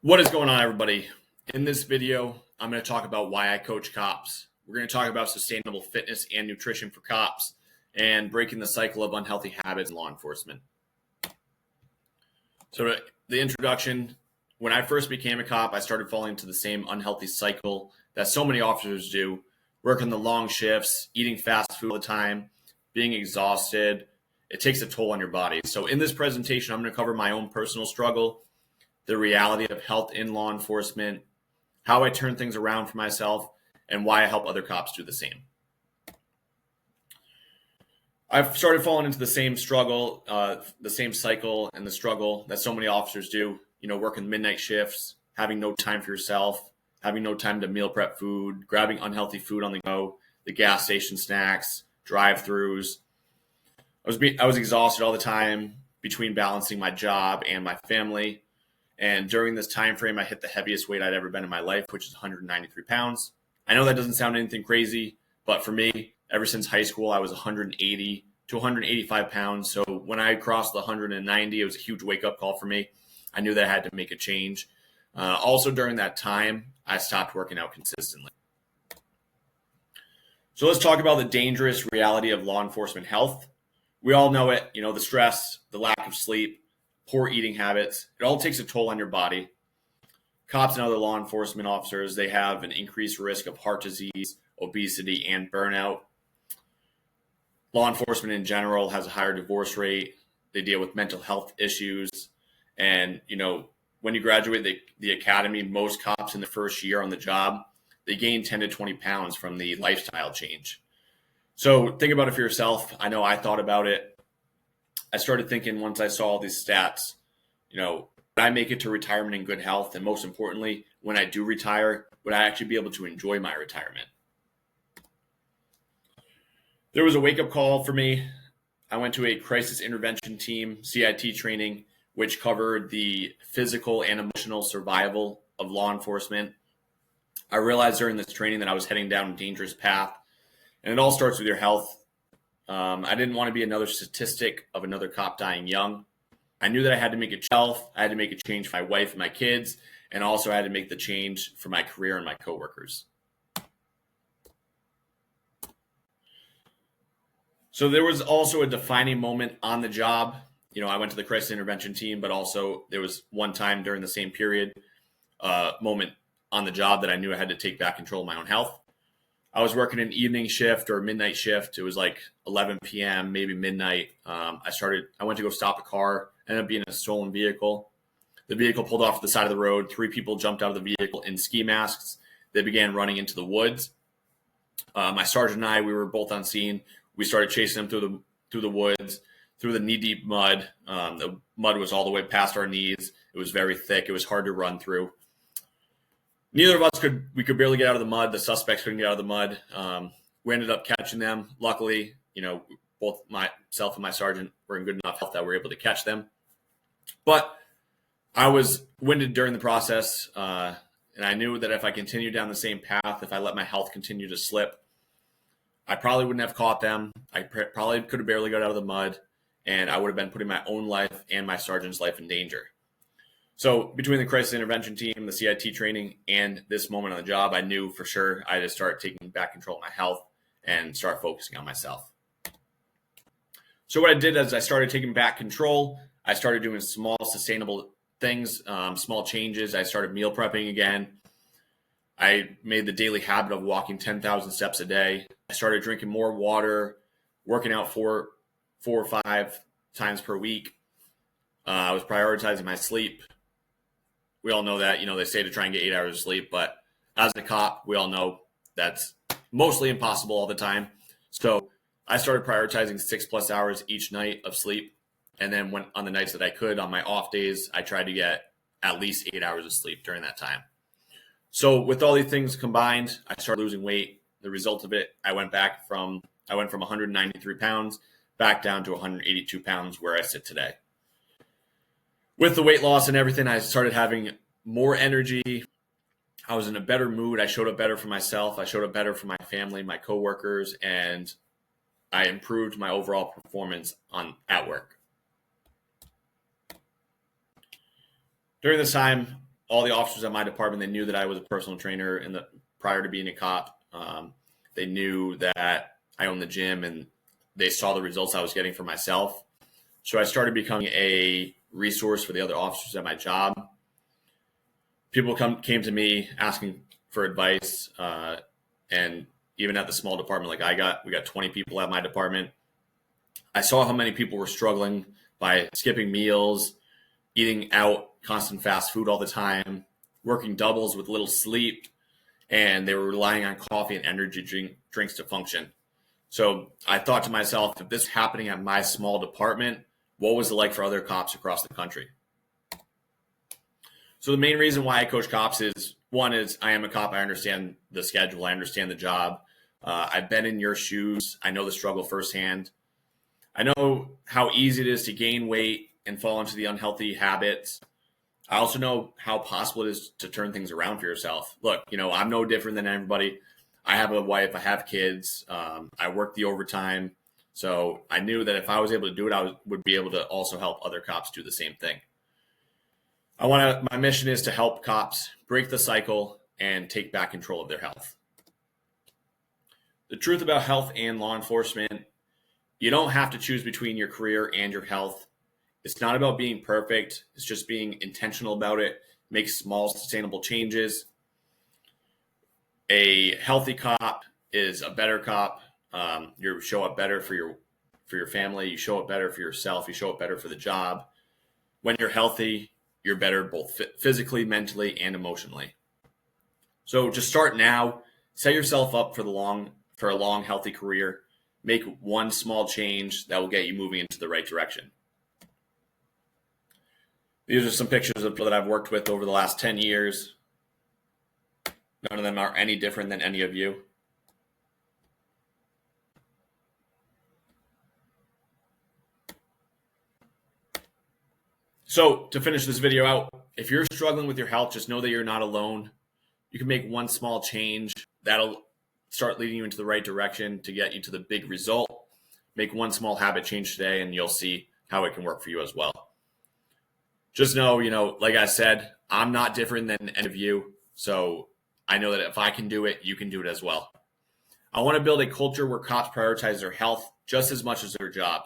What is going on, everybody? In this video, I'm going to talk about why I coach cops. We're going to talk about sustainable fitness and nutrition for cops and breaking the cycle of unhealthy habits in law enforcement. So the introduction, when I first became a cop, I started falling into the same unhealthy cycle that so many officers do, working the long shifts, eating fast food all the time, being exhausted. It takes a toll on your body. So in this presentation, I'm going to cover my own personal struggle, the reality of health in law enforcement, how I turn things around for myself, and why I help other cops do the same. I've started falling into the same struggle, the same cycle and the struggle that so many officers do, working midnight shifts, having no time for yourself, having no time to meal prep food, grabbing unhealthy food on the go, the gas station snacks, drive-throughs. I was exhausted all the time between balancing my job and my family. And during this time frame, I hit the heaviest weight I'd ever been in my life, which is 193 pounds. I know that doesn't sound anything crazy, but for me, ever since high school, I was 180 to 185 pounds. So when I crossed the 190, it was a huge wake-up call for me. I knew that I had to make a change. Also, during that time, I stopped working out consistently. So let's talk about the dangerous reality of law enforcement health. We all know it, the stress, the lack of sleep, poor eating habits. It all takes a toll on your body. Cops and other law enforcement officers, they have an increased risk of heart disease, obesity, and burnout. Law enforcement in general has a higher divorce rate. They deal with mental health issues. And, when you graduate the academy, most cops in the first year on the job, they gain 10 to 20 pounds from the lifestyle change. So think about it for yourself. I know I thought about it. I started thinking once I saw all these stats, would I make it to retirement in good health? And most importantly, when I do retire, would I actually be able to enjoy my retirement? There was a wake-up call for me. I went to a crisis intervention team, CIT training, which covered the physical and emotional survival of law enforcement. I realized during this training that I was heading down a dangerous path, and it all starts with your health. I didn't want to be another statistic of another cop dying young. I knew that I had to make I had to make a change for my wife and my kids, and also I had to make the change for my career and my coworkers. So there was also a defining moment on the job. I went to the crisis intervention team, but also there was one time during the same period, moment on the job that I knew I had to take back control of my own health. I was working an evening shift or a midnight shift. It was like 11 p.m., maybe midnight. I went to go stop a car, ended up being a stolen vehicle. The vehicle pulled off the side of the road. 3 people jumped out of the vehicle in ski masks. They began running into the woods. My sergeant and I, we were both on scene. We started chasing them through the woods, through the knee-deep mud. The mud was all the way past our knees. It was very thick. It was hard to run through. Neither of us could barely get out of the mud. The suspects couldn't get out of the mud. We ended up catching them. Luckily, both myself and my sergeant were in good enough health that we were able to catch them. But I was winded during the process, and I knew that if I continued down the same path, if I let my health continue to slip, I probably wouldn't have caught them. I probably could have barely got out of the mud, and I would have been putting my own life and my sergeant's life in danger. So between the crisis intervention team, the CIT training, and this moment on the job, I knew for sure I had to start taking back control of my health and start focusing on myself. So what I did is I started taking back control. I started doing small, sustainable things, small changes. I started meal prepping again. I made the daily habit of walking 10,000 steps a day. I started drinking more water, working out four or 5 times per week. I was prioritizing my sleep. We all know that, they say to try and get 8 hours of sleep, but as a cop, we all know that's mostly impossible all the time. So I started prioritizing 6+ hours each night of sleep. And then when on the nights that I could, on my off days, I tried to get at least 8 hours of sleep during that time. So with all these things combined, I started losing weight. The result of it, I went from 193 pounds back down to 182 pounds where I sit today. With the weight loss and everything, I started having more energy. I was in a better mood. I showed up better for myself. I showed up better for my family, my coworkers, and I improved my overall performance at work. During this time, all the officers at my department, they knew that I was a personal trainer prior to being a cop. They knew that I owned the gym, and they saw the results I was getting for myself. So I started becoming a resource for the other officers at my job. People came to me asking for advice, and even at the small department like we got 20 people at my department. I saw how many people were struggling by skipping meals, eating out constant fast food all the time, working doubles with little sleep, and they were relying on coffee and energy drinks to function. So I thought to myself, if this is happening at my small department, what was it like for other cops across the country? So the main reason why I coach cops is, one is I am a cop. I understand the schedule. I understand the job. I've been in your shoes. I know the struggle firsthand. I know how easy it is to gain weight and fall into the unhealthy habits. I also know how possible it is to turn things around for yourself. Look, I'm no different than everybody. I have a wife. I have kids. I work the overtime. So I knew that if I was able to do it, I would be able to also help other cops do the same thing. My mission is to help cops break the cycle and take back control of their health. The truth about health and law enforcement: you don't have to choose between your career and your health. It's not about being perfect. It's just being intentional about it. Make small, sustainable changes. A healthy cop is a better cop. You show up better for your family. You show up better for yourself. You show up better for the job. When you're healthy, you're better both physically, mentally, and emotionally. So just start now. Set yourself up for a long, healthy career. Make one small change that will get you moving into the right direction. These are some pictures of people that I've worked with over the last 10 years. None of them are any different than any of you. So to finish this video out, if you're struggling with your health, just know that you're not alone. You can make one small change that'll start leading you into the right direction to get you to the big result. Make one small habit change today, and you'll see how it can work for you as well. Just know, like I said, I'm not different than any of you. So I know that if I can do it, you can do it as well. I want to build a culture where cops prioritize their health just as much as their job.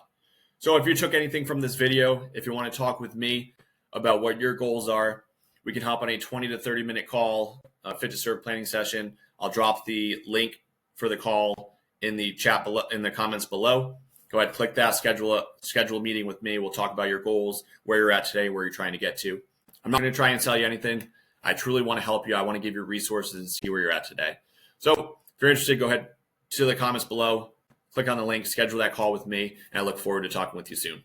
So if you took anything from this video, if you want to talk with me about what your goals are, we can hop on a 20 to 30 minute call, Fit to Serve planning session. I'll drop the link for the call in the chat below, in the comments below. Go ahead, click that, schedule a meeting with me. We'll talk about your goals, where you're at today, where you're trying to get to. I'm not going to try and sell you anything. I truly want to help you. I want to give you resources and see where you're at today. So if you're interested, go ahead to the comments below, click on the link, schedule that call with me, and I look forward to talking with you soon.